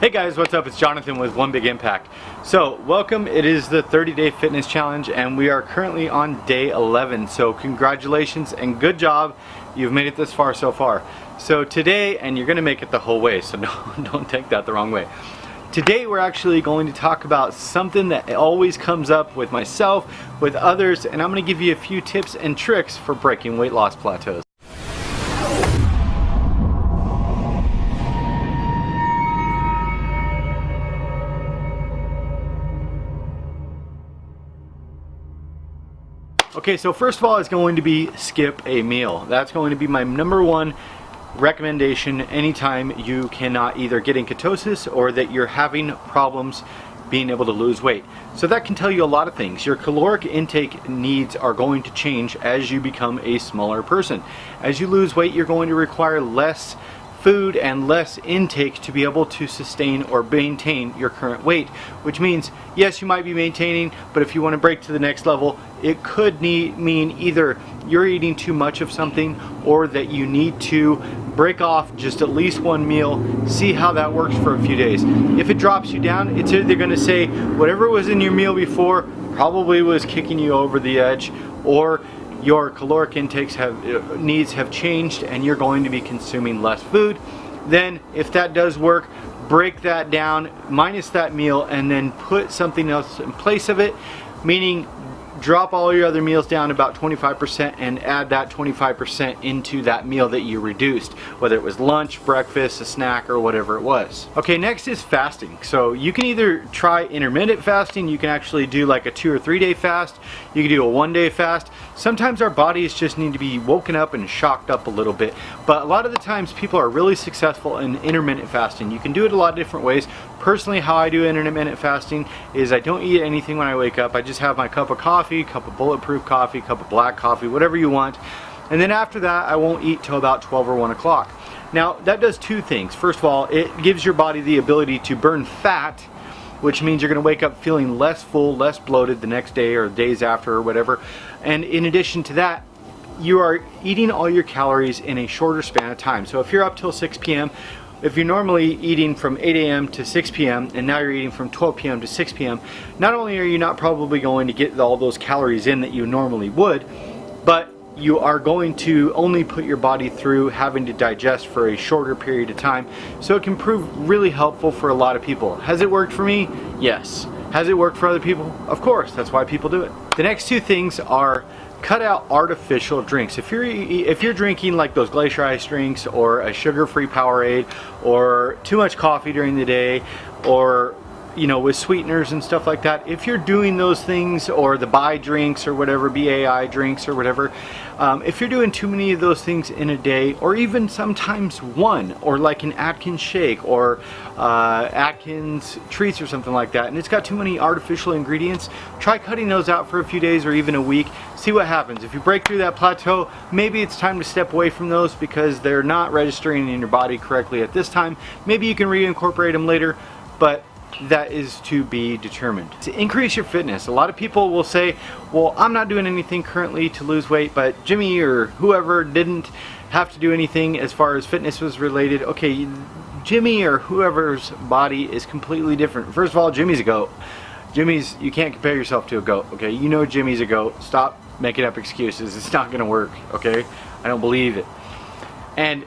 Hey guys, what's up? It's Jonathan with One Big Impact. So welcome. It is the 30-day fitness challenge and we are currently on day 11. So congratulations and good job. You've made it this far so far. So today, and you're gonna make it the whole way, so don't take that the wrong way. Today we're actually going to talk about something that always comes up with myself, with others, and I'm gonna give you a few tips and tricks for breaking weight loss plateaus. Okay, so first of all, it's going to be skip a meal. That's going to be my number one recommendation anytime you cannot either get in ketosis or that you're having problems being able to lose weight. So that can tell you a lot of things. Your caloric intake needs are going to change as you become a smaller person. As you lose weight, you're going to require less food and less intake to be able to sustain or maintain your current weight, which means yes, you might be maintaining, but if you want to break to the next level, it could mean either you're eating too much of something or that you need to break off just at least one meal, see how that works for a few days. If it drops you down, it's either going to say whatever was in your meal before probably was kicking you over the edge, or your caloric intakes needs have changed and you're going to be consuming less food. Then if that does work, break that down, minus that meal, and then put something else in place of it, meaning drop all your other meals down about 25% and add that 25% into that meal that you reduced, whether it was lunch, breakfast, a snack, or whatever it was. Okay, next is fasting. So you can either try intermittent fasting, you can actually do like a 2 or 3 day fast, you can do a 1 day fast. Sometimes our bodies just need to be woken up and shocked up a little bit, but a lot of the times people are really successful in intermittent fasting. You can do it a lot of different ways. Personally, how I do intermittent fasting is I don't eat anything when I wake up. I just have my cup of coffee, cup of bulletproof coffee, cup of black coffee, whatever you want. And then after that, I won't eat till about 12 or 1 o'clock. Now, that does two things. First of all, it gives your body the ability to burn fat, which means you're going to wake up feeling less full, less bloated the next day or days after or whatever. And in addition to that, you are eating all your calories in a shorter span of time. So if you're up till 6 p.m., if you're normally eating from 8 a.m. to 6 p.m. and now you're eating from 12 p.m. to 6 p.m., not only are you not probably going to get all those calories in that you normally would, but you are going to only put your body through having to digest for a shorter period of time. So it can prove really helpful for a lot of people. Has it worked for me? Yes. Has it worked for other people? Of course. That's why people do it. The next two things are cut out artificial drinks. If you're drinking like those Glacier Ice drinks or a sugar-free Powerade or too much coffee during the day, or with sweeteners and stuff like that, if you're doing those things, or the BAI drinks or whatever, BAI drinks or whatever, if you're doing too many of those things in a day, or even sometimes one, or like an Atkins shake or Atkins treats or something like that, and it's got too many artificial ingredients, try cutting those out for a few days or even a week. See what happens. If you break through that plateau, maybe it's time to step away from those because they're not registering in your body correctly at this time. Maybe you can reincorporate them later, but that is to be determined. To increase your fitness, a lot of people will say, well, I'm not doing anything currently to lose weight, but Jimmy or whoever didn't have to do anything as far as fitness was related. Okay, Jimmy or whoever's body is completely different. First of all, Jimmy's a goat. You can't compare yourself to a goat, okay? You know Jimmy's a goat. Stop making up excuses. It's not gonna work, okay? I don't believe it. And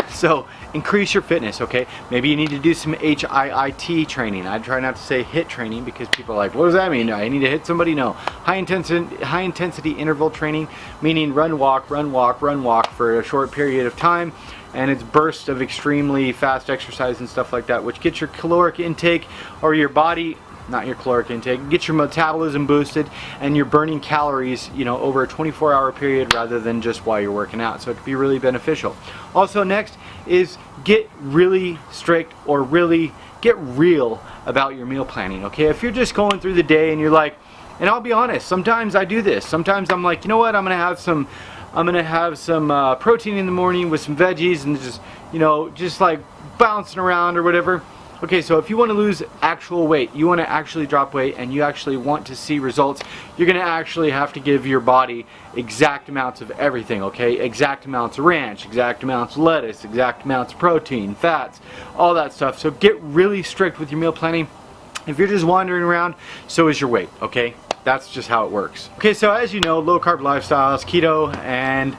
so increase your fitness, okay? Maybe you need to do some HIIT training. I try not to say HIIT training because people are like, what does that mean? I need to hit somebody? No. High intensity interval training, meaning run, walk, run, walk, run, walk for a short period of time. And it's bursts of extremely fast exercise and stuff like that, which gets your caloric intake, or your body, not your caloric intake, get your metabolism boosted and you're burning calories, over a 24-hour period rather than just while you're working out. So it could be really beneficial. Also, next is get really strict, or really get real about your meal planning, okay? If you're just going through the day and you're like, and I'll be honest, sometimes I do this. Sometimes I'm like, you know what, I'm gonna have some protein in the morning with some veggies and just like bouncing around or whatever. Okay, so if you want to lose actual weight, you want to actually drop weight, and you actually want to see results, you're going to actually have to give your body exact amounts of everything, okay? Exact amounts of ranch, exact amounts of lettuce, exact amounts of protein, fats, all that stuff. So get really strict with your meal planning. If you're just wandering around, so is your weight, okay? That's just how it works. Okay, so as you know, low carb lifestyles, keto, and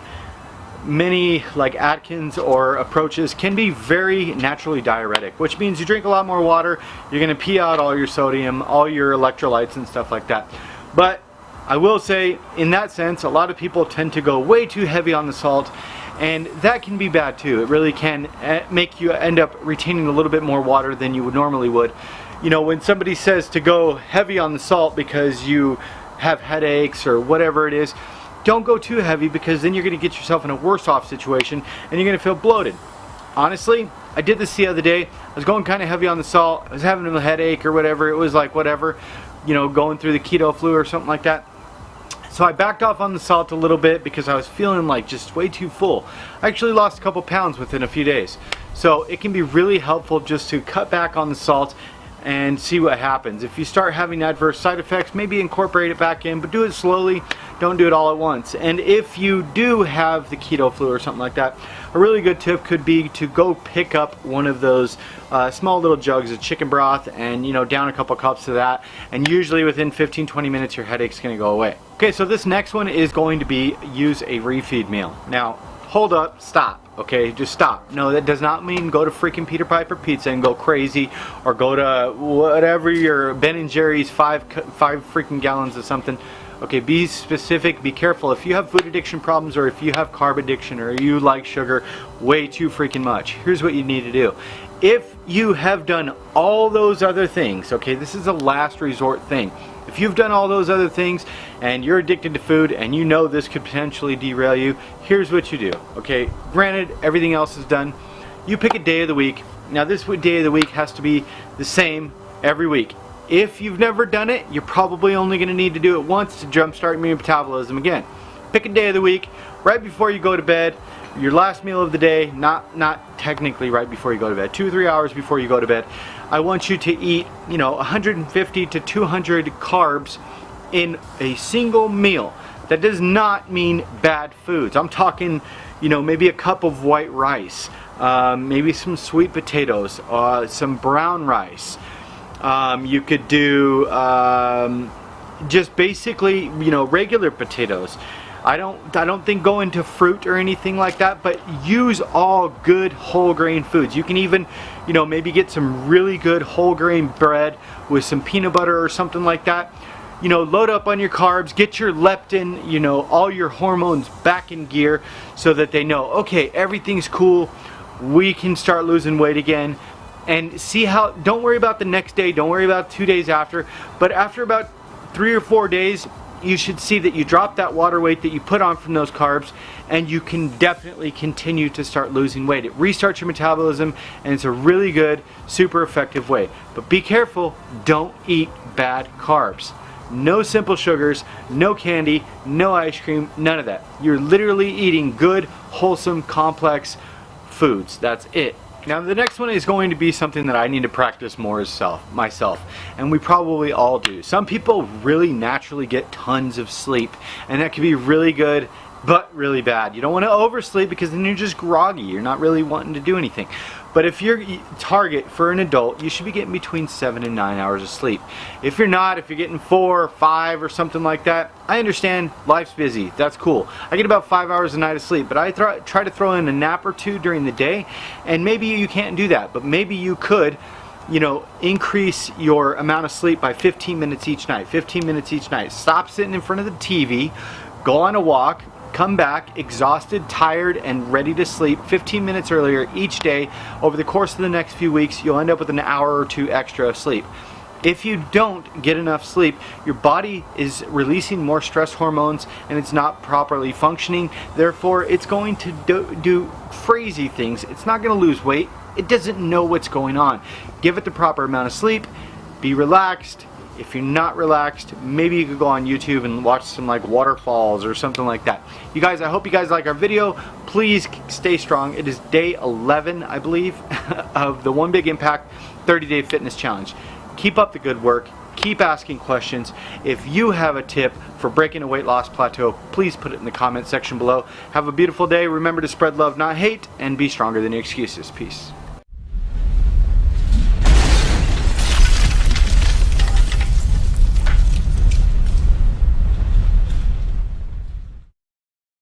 many like Atkins or approaches can be very naturally diuretic, which means you drink a lot more water, you're going to pee out all your sodium, all your electrolytes and stuff like that. But I will say, in that sense, a lot of people tend to go way too heavy on the salt, and that can be bad too. It really can make you end up retaining a little bit more water than you would normally would. You know, when somebody says to go heavy on the salt because you have headaches or whatever it is, don't go too heavy, because then you're going to get yourself in a worse off situation and you're going to feel bloated. Honestly, I did this the other day. I was going kind of heavy on the salt. I was having a headache or whatever. It was like whatever, you know, going through the keto flu or something like that. So I backed off on the salt a little bit because I was feeling like just way too full. I actually lost a couple pounds within a few days. So it can be really helpful just to cut back on the salt and see what happens. If you start having adverse side effects, maybe incorporate it back in, but do it slowly. Don't do it all at once. And if you do have the keto flu or something like that, a really good tip could be to go pick up one of those small little jugs of chicken broth and, you know, down a couple cups of that, and usually within 15-20 minutes your headache's going to go away. Okay, so this next one is going to be use a refeed meal. Now, hold up, stop. Okay, just stop. No, that does not mean go to freaking Peter Piper Pizza and go crazy, or go to whatever your Ben & Jerry's five freaking gallons of something. Okay, be specific, be careful. If you have food addiction problems, or if you have carb addiction, or you like sugar way too freaking much, here's what you need to do. If you have done all those other things, okay, this is a last resort thing. If you've done all those other things and you're addicted to food and you know this could potentially derail you, here's what you do. Okay, granted, everything else is done. You pick a day of the week. Now this day of the week has to be the same every week. If you've never done it, you're probably only going to need to do it once to jumpstart your metabolism again. Pick a day of the week, right before you go to bed, your last meal of the day, not technically right before you go to bed, 2 or 3 hours before you go to bed. I want you to eat, you know, 150 to 200 carbs in a single meal. That does not mean bad foods. I'm talking, you know, maybe a cup of white rice, maybe some sweet potatoes, some brown rice. You could do just basically, you know, regular potatoes. I don't think go into fruit or anything like that, but use all good whole grain foods. You can even, you know, maybe get some really good whole grain bread with some peanut butter or something like that. You know, load up on your carbs, get your leptin, you know, all your hormones back in gear, so that they know, okay, everything's cool, we can start losing weight again. And see how, don't worry about the next day, don't worry about 2 days after, but after about 3 or 4 days, you should see that you drop that water weight that you put on from those carbs, and you can definitely continue to start losing weight. It restarts your metabolism, and it's a really good, super effective way. But be careful, don't eat bad carbs. No simple sugars, no candy, no ice cream, none of that. You're literally eating good, wholesome, complex foods. That's it. Now the next one is going to be something that I need to practice more myself, and we probably all do. Some people really naturally get tons of sleep, and that can be really good but really bad. You don't want to oversleep, because then you're just groggy, you're not really wanting to do anything. But if your target for an adult, you should be getting between 7 and 9 hours of sleep. If you're not, if you're getting 4 or 5 or something like that, I understand, life's busy, that's cool. I get about 5 hours a night of sleep, but I try to throw in a nap or two during the day, and maybe you can't do that, but maybe you could, you know, increase your amount of sleep by 15 minutes each night. 15 minutes each night. Stop sitting in front of the TV, go on a walk, come back exhausted, tired, and ready to sleep 15 minutes earlier each day. Over the course of the next few weeks, you'll end up with an hour or 2 extra of sleep. If you don't get enough sleep, your body is releasing more stress hormones and it's not properly functioning. Therefore, it's going to do crazy things. It's not going to lose weight. It doesn't know what's going on. Give it the proper amount of sleep. Be relaxed. If you're not relaxed, maybe you could go on YouTube and watch some like waterfalls or something like that. You guys, I hope you guys like our video. Please stay strong. It is day 11, I believe, of the One Big Impact 30-day fitness challenge. Keep up the good work. Keep asking questions. If you have a tip for breaking a weight loss plateau, please put it in the comment section below. Have a beautiful day. Remember to spread love, not hate, and be stronger than your excuses. Peace.